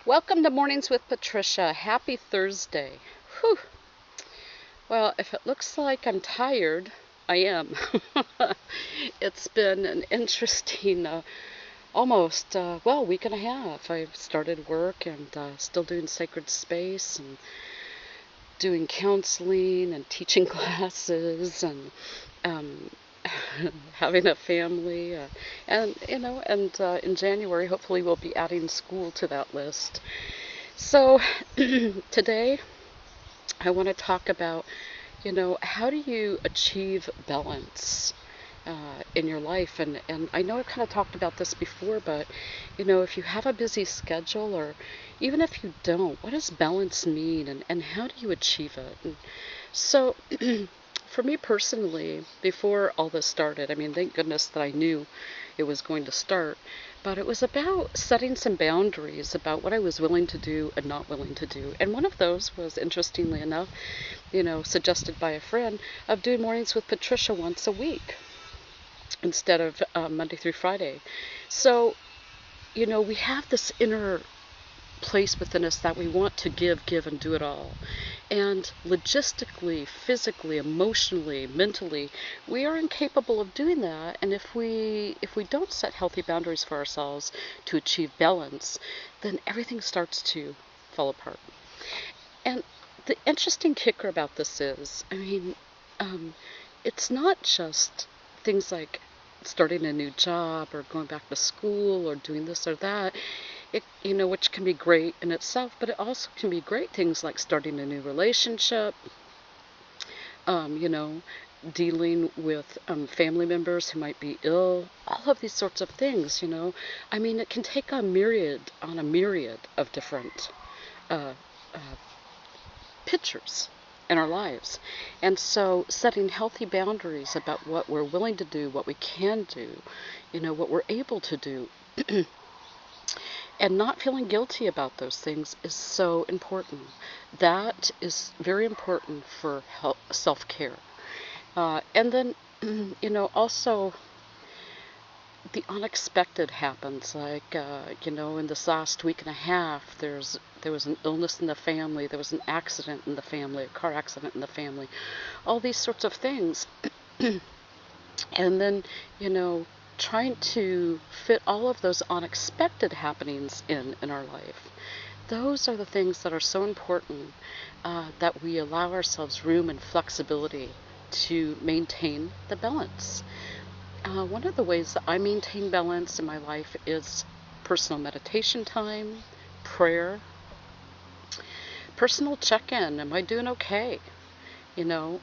Welcome to Mornings with Patricia. Happy Thursday. Whew. Well, if it looks like I'm tired, I am. It's been an interesting almost week and a half. I've started work and still doing sacred space and doing counseling and teaching classes and um, having a family. And in January, hopefully, we'll be adding school to that list. So today I want to talk about, how do you achieve balance in your life? And I know I've kind of talked about this before, but, if you have a busy schedule or even if you don't, what does balance mean and how do you achieve it? And so, for me personally, before all this started, I mean, thank goodness that I knew it was going to start, but it was about setting some boundaries about what I was willing to do and not willing to do. And one of those was, interestingly enough, suggested by a friend, of doing mornings with Patricia once a week instead of Monday through Friday. So, we have this inner place within us that we want to give, and do it all. And logistically, physically, emotionally, mentally, we are incapable of doing that. And if we don't set healthy boundaries for ourselves to achieve balance, then everything starts to fall apart. And the interesting kicker about this is, um, it's not just things like starting a new job or going back to school or doing this or that, which can be great in itself, but it also can be great things like starting a new relationship, um, you know, dealing with family members who might be ill, all of these sorts of things. It can take a myriad of different uh, uh, pictures in our lives. And so setting healthy boundaries about what we're willing to do, what we can do, what we're able to do, and not feeling guilty about those things is so important. That is very important for self-care. And then, also the unexpected happens. Like, in this last week and a half, there was an illness in the family, there was an accident in the family, a car accident in the family, all these sorts of things. And then, trying to fit all of those unexpected happenings in our life. Those are the things that are so important, that we allow ourselves room and flexibility to maintain the balance. One of the ways that I maintain balance in my life is personal meditation time, prayer, personal check-in. Am I doing okay? You know,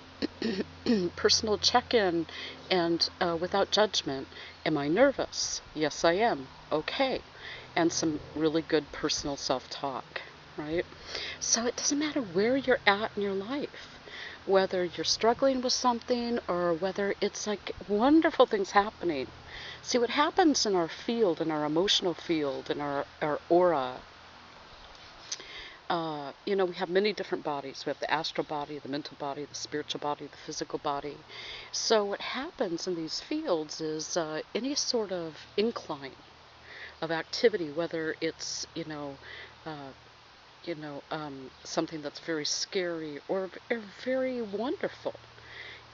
Personal check-in and without judgment. Am I nervous? Yes, I am. Okay. And some really good personal self-talk, right? So it doesn't matter where you're at in your life, whether you're struggling with something or whether it's like wonderful things happening. See, what happens in our field, in our emotional field, in our aura, we have many different bodies. We have the astral body, the mental body, the spiritual body, the physical body. So what happens in these fields is any sort of incline of activity, whether it's, uh, something that's very scary or very wonderful.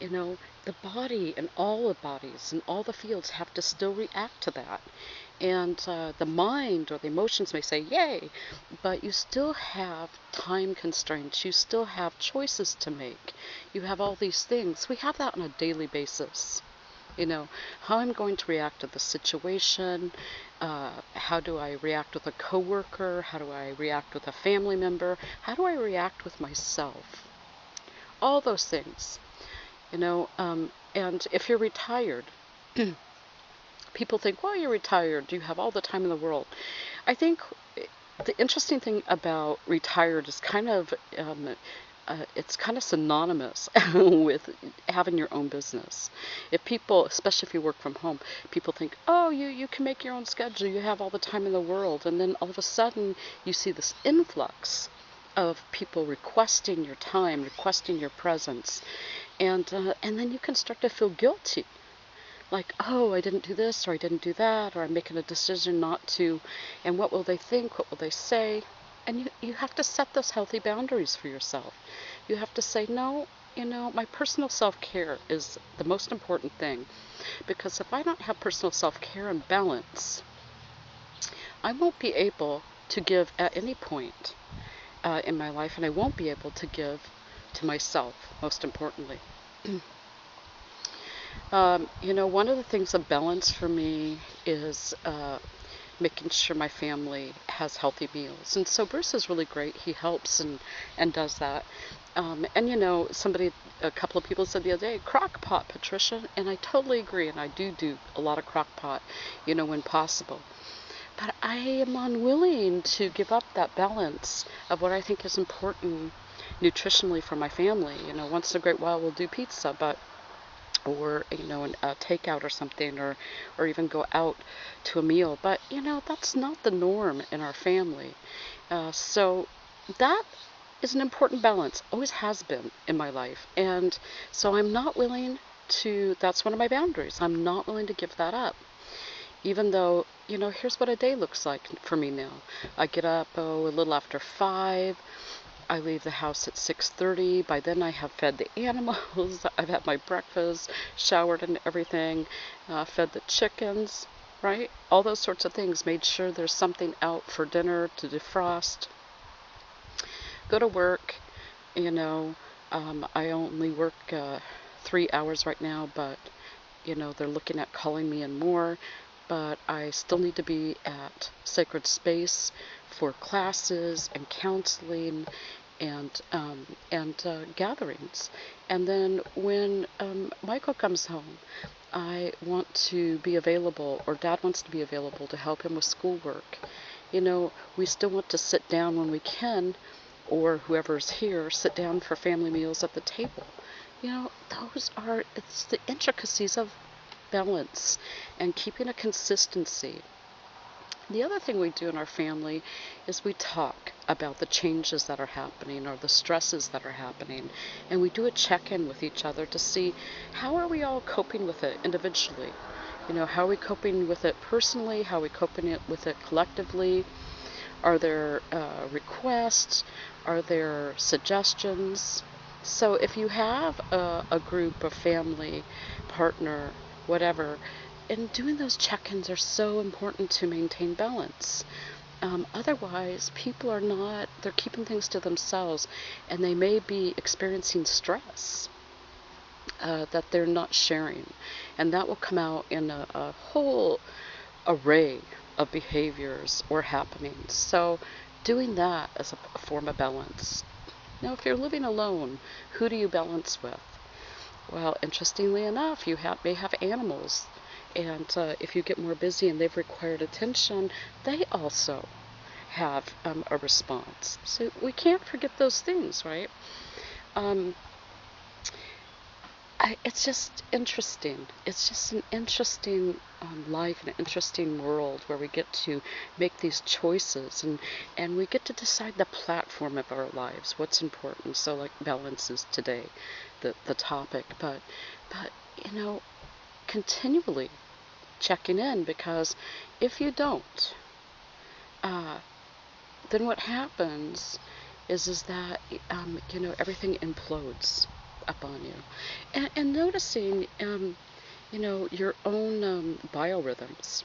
The body and all the bodies and all the fields have to still react to that. And the mind or the emotions may say, yay, but you still have time constraints. You still have choices to make. You have all these things. We have that on a daily basis. How I'm going to react to the situation, how do I react with a coworker, how do I react with a family member, how do I react with myself? All those things. And if you're retired, people think, well, you're retired, you have all the time in the world. I think the interesting thing about retired is it's kind of synonymous with having your own business. If people, especially if you work from home, people think, oh, you can make your own schedule, you have all the time in the world. And then all of a sudden you see this influx of people requesting your time, requesting your presence. And then you can start to feel guilty. Like, oh, I didn't do this, or I didn't do that, or I'm making a decision not to, and what will they think, what will they say? And you have to set those healthy boundaries for yourself. You have to say, no, my personal self-care is the most important thing. Because if I don't have personal self-care and balance, I won't be able to give at any point in my life, and I won't be able to give to myself, most importantly. One of the things of balance for me is making sure my family has healthy meals. And so Bruce is really great. He helps and does that. A couple of people said the other day, crock pot, Patricia, and I totally agree. And I do a lot of crock pot, when possible. But I am unwilling to give up that balance of what I think is important nutritionally for my family. Once in a great while we'll do pizza, or a takeout or something, or even go out to a meal. But that's not the norm in our family. So that is an important balance, always has been in my life. And so I'm not willing to, that's one of my boundaries. I'm not willing to give that up. Even though, here's what a day looks like for me now. I get up, a little after 5. I leave the house at 6:30. By then I have fed the animals. I've had my breakfast, showered and everything, fed the chickens, right? All those sorts of things. Made sure there's something out for dinner to defrost. Go to work. I only work 3 hours right now, but they're looking at calling me in more. But I still need to be at Sacred Space for classes and counseling and gatherings. And then when Michael comes home, I want to be available, or Dad wants to be available to help him with schoolwork. We still want to sit down when we can, or whoever's here, sit down for family meals at the table. It's the intricacies of balance and keeping a consistency. The other thing we do in our family is we talk about the changes that are happening or the stresses that are happening, and we do a check-in with each other to see how are we all coping with it individually. How are we coping with it personally? How are we coping with it collectively? Are there requests? Are there suggestions? So if you have a group, a family, partner, whatever, and doing those check-ins are so important to maintain balance. Otherwise, people they're keeping things to themselves, and they may be experiencing stress that they're not sharing. And that will come out in a whole array of behaviors or happenings. So doing that as a form of balance. Now, if you're living alone, who do you balance with? Well, interestingly enough, you may have animals, and if you get more busy and they've required attention, they also have a response. So we can't forget those things, right? It's just interesting. It's just an interesting life, an interesting world where we get to make these choices, and we get to decide the platform of our lives, what's important. So like balance is today the topic, but continually checking in, because if you don't, then what happens is that everything implodes upon you, and noticing your own biorhythms.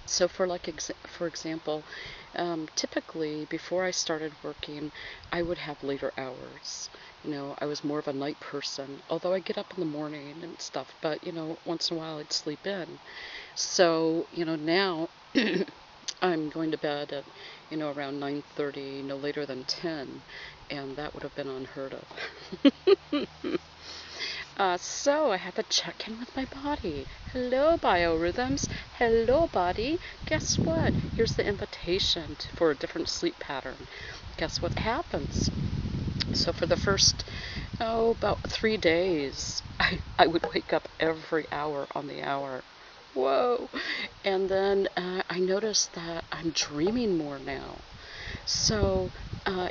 So for example, typically before I started working, I would have later hours. I was more of a night person, although I get up in the morning and stuff, but once in a while I'd sleep in. So now I'm going to bed at around 9:30, no later than 10, and that would have been unheard of. So I have to check in with my body. Hello, biorhythms. Hello, body. Guess what? Here's the invitation for a different sleep pattern. Guess what happens? So for the first, about 3 days, I would wake up every hour on the hour. Whoa. And then I noticed that I'm dreaming more now. So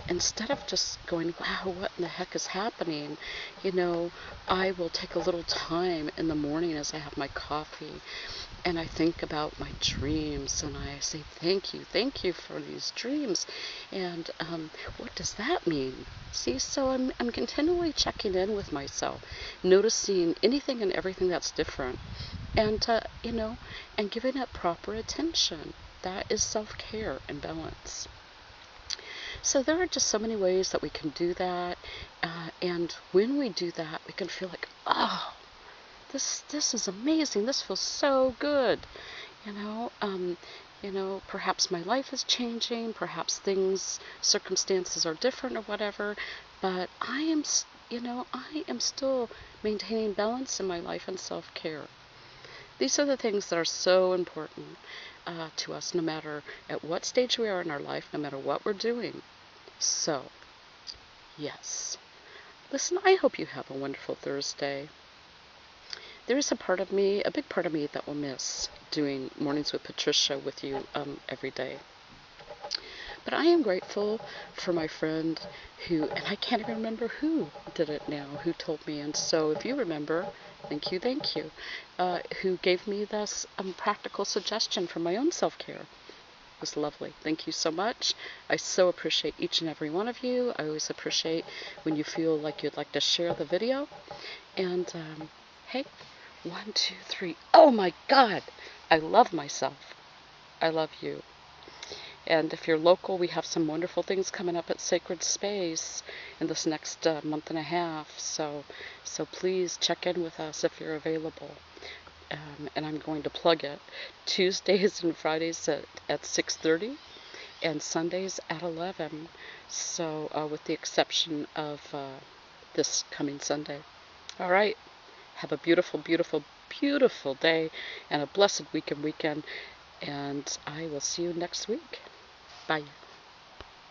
instead of just going, wow, what in the heck is happening, I will take a little time in the morning as I have my coffee and I think about my dreams, and I say thank you for these dreams, and what does that mean? See, so I'm continually checking in with myself, noticing anything and everything that's different, and and giving it proper attention. That is self-care and balance. So there are just so many ways that we can do that, and when we do that, we can feel like, oh, this is amazing. This feels so good. You know, perhaps my life is changing, perhaps circumstances are different or whatever, but I am still maintaining balance in my life and self-care. These are the things that are so important to us, no matter at what stage we are in our life, no matter what we're doing. So, yes. Listen, I hope you have a wonderful Thursday. There is a big part of me that will miss doing Mornings with Patricia with you every day. But I am grateful for my friend and I can't even remember who did it now, who told me. And so if you remember, thank you, who gave me this practical suggestion for my own self-care. It was lovely. Thank you so much. I so appreciate each and every one of you. I always appreciate when you feel like you'd like to share the video. And hey, 1, 2, 3. Oh my God! I love myself. I love you. And if you're local, we have some wonderful things coming up at Sacred Space in this next month and a half. So please check in with us if you're available. And I'm going to plug it. Tuesdays and Fridays at 6:30 and Sundays at 11. So with the exception of this coming Sunday. All right. Have a beautiful, beautiful, beautiful day and a blessed weekend. And I will see you next week. Bye.